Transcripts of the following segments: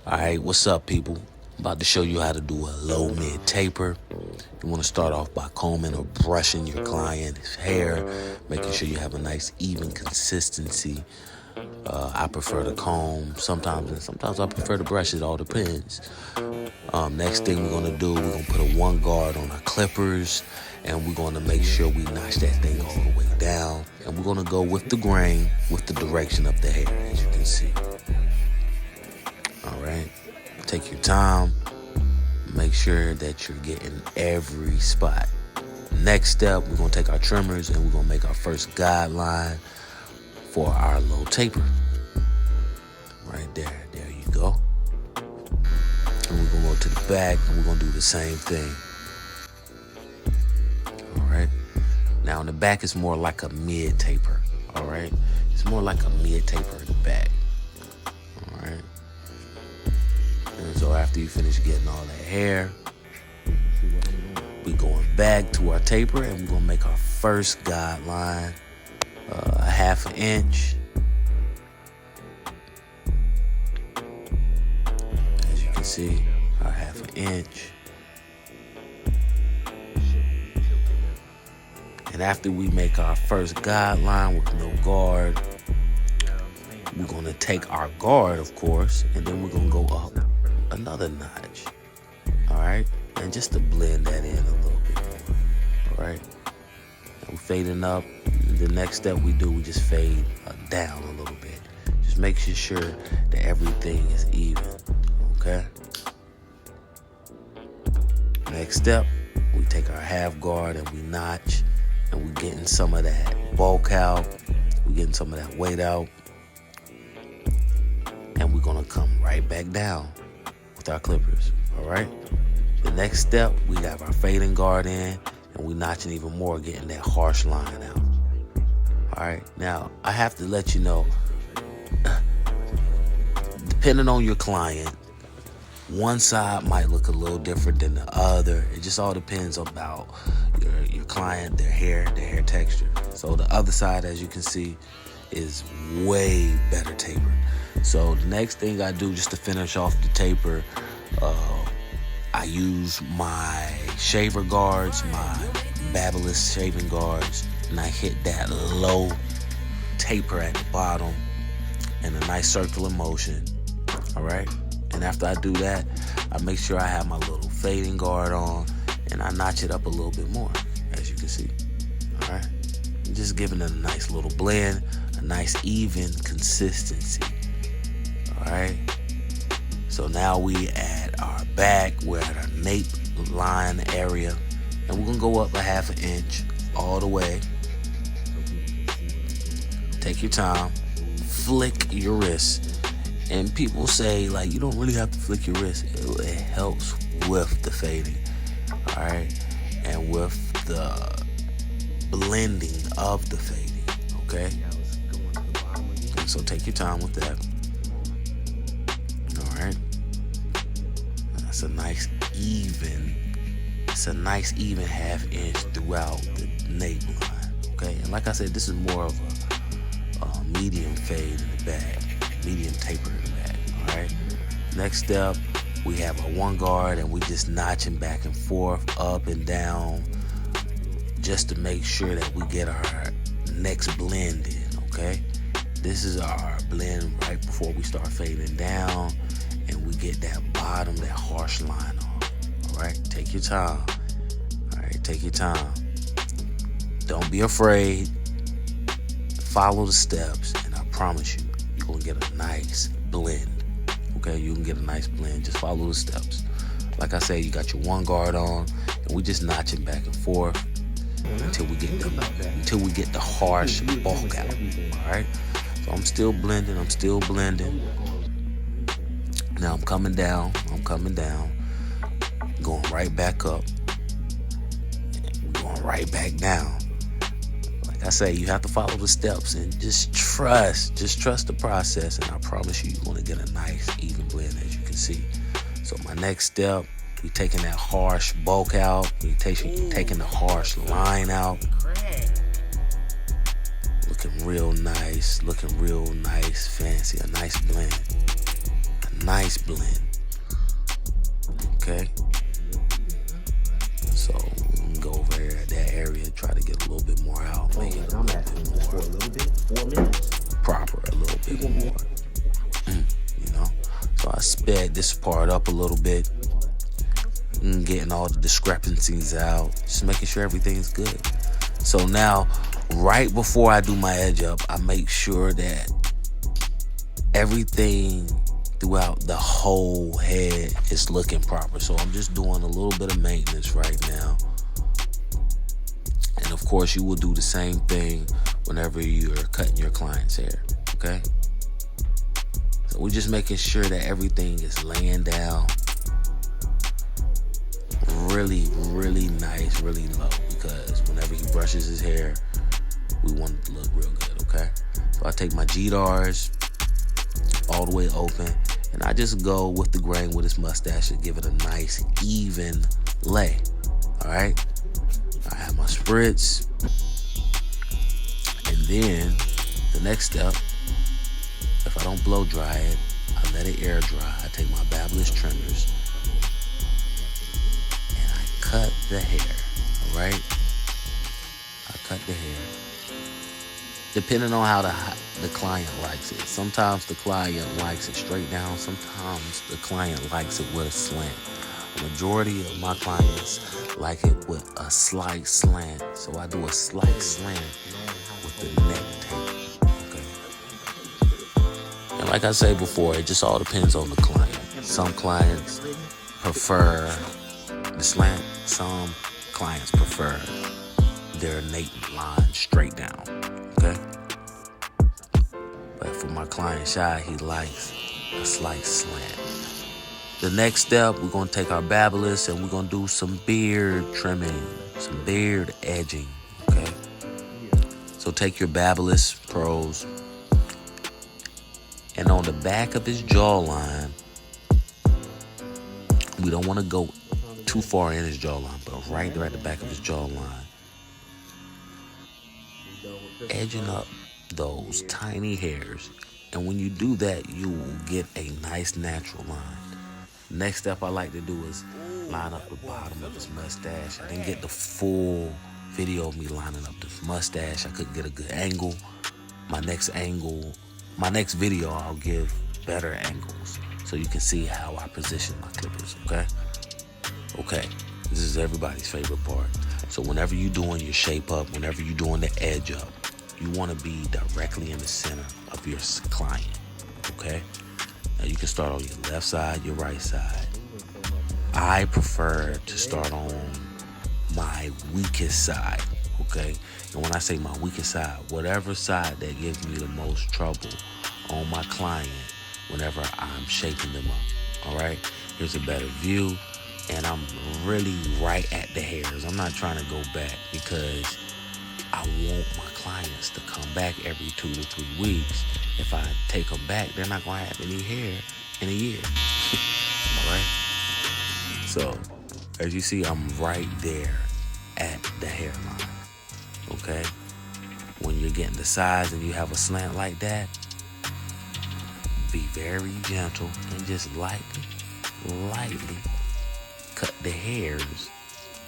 Alright, what's up, people? I'm about to show you how to do a low mid taper. You want to start off by combing or brushing your client's hair, making sure you have a nice even consistency. I prefer to comb sometimes, and sometimes I prefer to brush. It all depends. Next thing we're gonna do, we're gonna put a one guard on our clippers, and we're gonna make sure we notch that thing all the way down. And we're gonna go with the grain, with the direction of the hair, as you can see. All right, take your time. Make sure that you're getting every spot. Next step, we're gonna take our trimmers and we're gonna make our first guideline for our low taper. Right there, there you go. And we're gonna go to the back and we're gonna do the same thing. All right. Now in the back, it's more like a mid taper. All right. It's more like a mid taper in the back. All right. And so after you finish getting all that hair, we're going back to our taper and we're gonna make our first guideline, a 1/2 inch. As you can see, our 1/2 inch. And after we make our first guideline with no guard, we're gonna take our guard, of course, and then we're gonna go up another notch. All right, and just to blend that in a little bit more. All right, and we're fading up. The next step we do, we just fade down a little bit, just making sure that everything is even. Okay. Next step, we take our half guard and we notch, and we're getting some of that bulk out. We're getting some of that weight out, and we're gonna come right back down with our clippers. All right. The next step, we have our fading guard in, and we notching even more, getting that harsh line out. All right. Now I have to let you know, depending on your client, one side might look a little different than the other. It just all depends about your client, their hair texture. So the other side, as you can see, is way better tapered. So the next thing I do, just to finish off the taper, I use my shaver guards, my Babyliss shaving guards, and I hit that low taper at the bottom in a nice circular motion. All right. And after I do that, I make sure I have my little fading guard on, and I notch it up a little bit more, as you can see. All right. I'm just giving it a nice little blend, a nice even consistency. All right. So now we at our back, we're at our nape line area, and we're gonna go up a 1/2 inch all the way. Take your time, flick your wrist. And people say, like, you don't really have to flick your wrist. It helps with the fading, all right? And with the blending of the fading, okay? And so take your time with that, all right? That's a nice even, it's a nice even 1/2 inch throughout the nape line, okay? And like I said, this is more of a medium fade in the back. Medium taper in the back. All right. Next step, we have our one guard and we just notching back and forth, up and down, just to make sure that we get our next blend in. Okay. This is our blend right before we start fading down, and we get that bottom, that harsh line off. All right. Take your time. All right. Take your time. Don't be afraid. Follow the steps, and I promise you, you're gonna get a nice blend. Okay, you can get a nice blend. Just follow the steps. Like I said, you got your one guard on, and we just notching back and forth until we get the harsh bulk out. All right. So I'm still blending. Now I'm coming down. Going right back up. Going right back down. I say, you have to follow the steps and just trust the process, and I promise you, you're going to get a nice even blend, as you can see. So my next step, we're taking that harsh bulk out, we're taking the harsh line out. Looking real nice, fancy, a nice blend. A nice nice blend. Okay. So we can go over here at that area, try to get a little bit more out, make it a little bit more for a little bit, 4 minutes. proper, a little bit more. You know. So I sped this part up a little bit, getting all the discrepancies out, just making sure everything's good. So now, right before I do my edge up, I make sure that everything throughout the whole head is looking proper. So I'm just doing a little bit of maintenance right now. And of course, you will do the same thing whenever you're cutting your client's hair, okay? So we're just making sure that everything is laying down really, really nice, really low, because whenever he brushes his hair, we want it to look real good, okay? So I take my GDARs all the way open, and I just go with the grain with his mustache to give it a nice, even lay, all right? I have my spritz, and then the next step, if I don't blow dry it, I let it air dry. I take my Babyliss trimmers, cut the hair, all right? I cut the hair. Depending on how the client likes it. Sometimes the client likes it straight down. Sometimes the client likes it with a slant. A majority of my clients like it with a slight slant. So I do a slight slant with the neck tape, okay? And like I said before, it just all depends on the client. Some clients prefer the slant. Some clients prefer their nape line straight down, okay? But for my client Shy, he likes a slight slant. The next step, we're gonna take our Babyliss and we're gonna do some beard trimming, some beard edging, okay? So take your Babyliss Pros, and on the back of his jawline, we don't wanna go too far in his jawline, but right there at the back of his jawline, edging up those tiny hairs. And when you do that, you will get a nice natural line. Next step I like to do is line up the bottom of his mustache. I didn't get the full video of me lining up the mustache. I couldn't get a good angle. My next video, I'll give better angles so you can see how I position my clippers, okay? Okay, this is everybody's favorite part. So whenever you're doing your shape up, whenever you're doing the edge up, you want to be directly in the center of your client, okay? Now you can start on your left side, your right side. I prefer to start on my weakest side, okay? And when I say my weakest side, whatever side that gives me the most trouble on my client whenever I'm shaping them up, all right? Here's a better view. And I'm really right at the hairs. I'm not trying to go back because I want my clients to come back every 2 to 3 weeks. If I take them back, they're not going to have any hair in a year. All right? So, as you see, I'm right there at the hairline. Okay? When you're getting the size and you have a slant like that, be very gentle and just lightly cut the hairs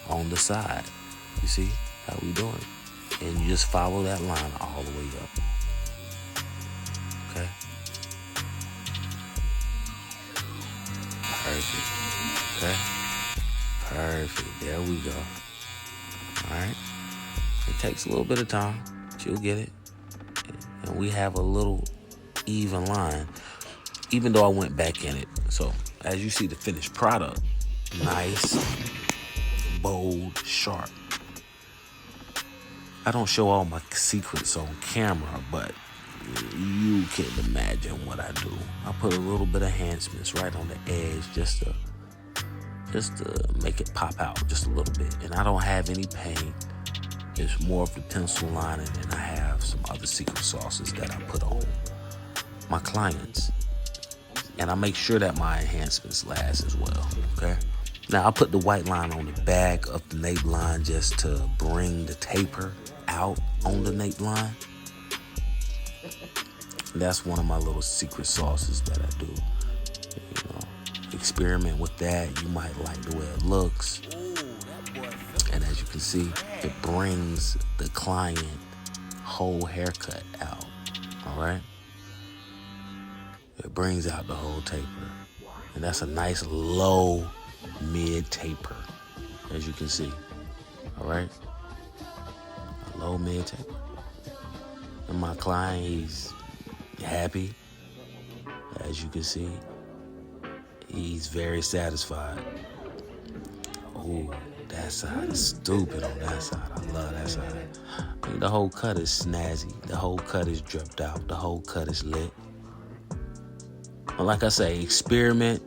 on the side. You see how we doing? And you just follow that line all the way up. Okay? Perfect. Okay? Perfect. There we go. Alright? It takes a little bit of time, but you'll get it. And we have a little even line, even though I went back in it. So, as you see the finished product, nice, bold, sharp. I don't show all my secrets on camera, but you can imagine what I do. I put a little bit of enhancements right on the edge just to make it pop out just a little bit. And I don't have any paint. It's more of the pencil lining, and I have some other secret sauces that I put on my clients. And I make sure that my enhancements last as well, okay? Now, I put the white line on the back of the nape line just to bring the taper out on the nape line. That's one of my little secret sauces that I do. You know, experiment with that. You might like the way it looks. And as you can see, it brings the client whole haircut out. All right? It brings out the whole taper. And that's a nice low mid taper, as you can see. All right? A low mid taper. And my client, he's happy. As you can see, he's very satisfied. Oh, that side is stupid on that side. I love that side. I mean, the whole cut is snazzy. The whole cut is dripped out. The whole cut is lit. But like I say, experiment.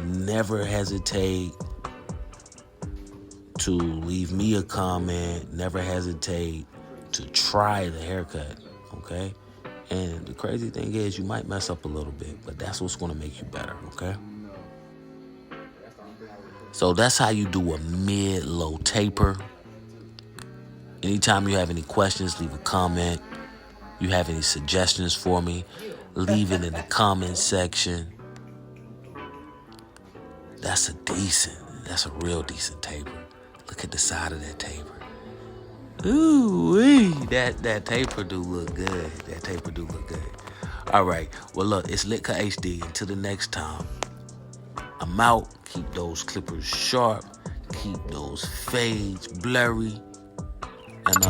Never hesitate to leave me a comment. Never hesitate to try the haircut, okay? And the crazy thing is, you might mess up a little bit, but that's what's going to make you better, okay? So that's how you do a mid-low taper. Anytime you have any questions, leave a comment. You have any suggestions for me, leave it in the comment section. That's a real decent taper. Look at the side of that taper. Ooh-wee, that taper do look good. That taper do look good. All right, well look, it's Litka HD. Until the next time, I'm out. Keep those clippers sharp. Keep those fades blurry. And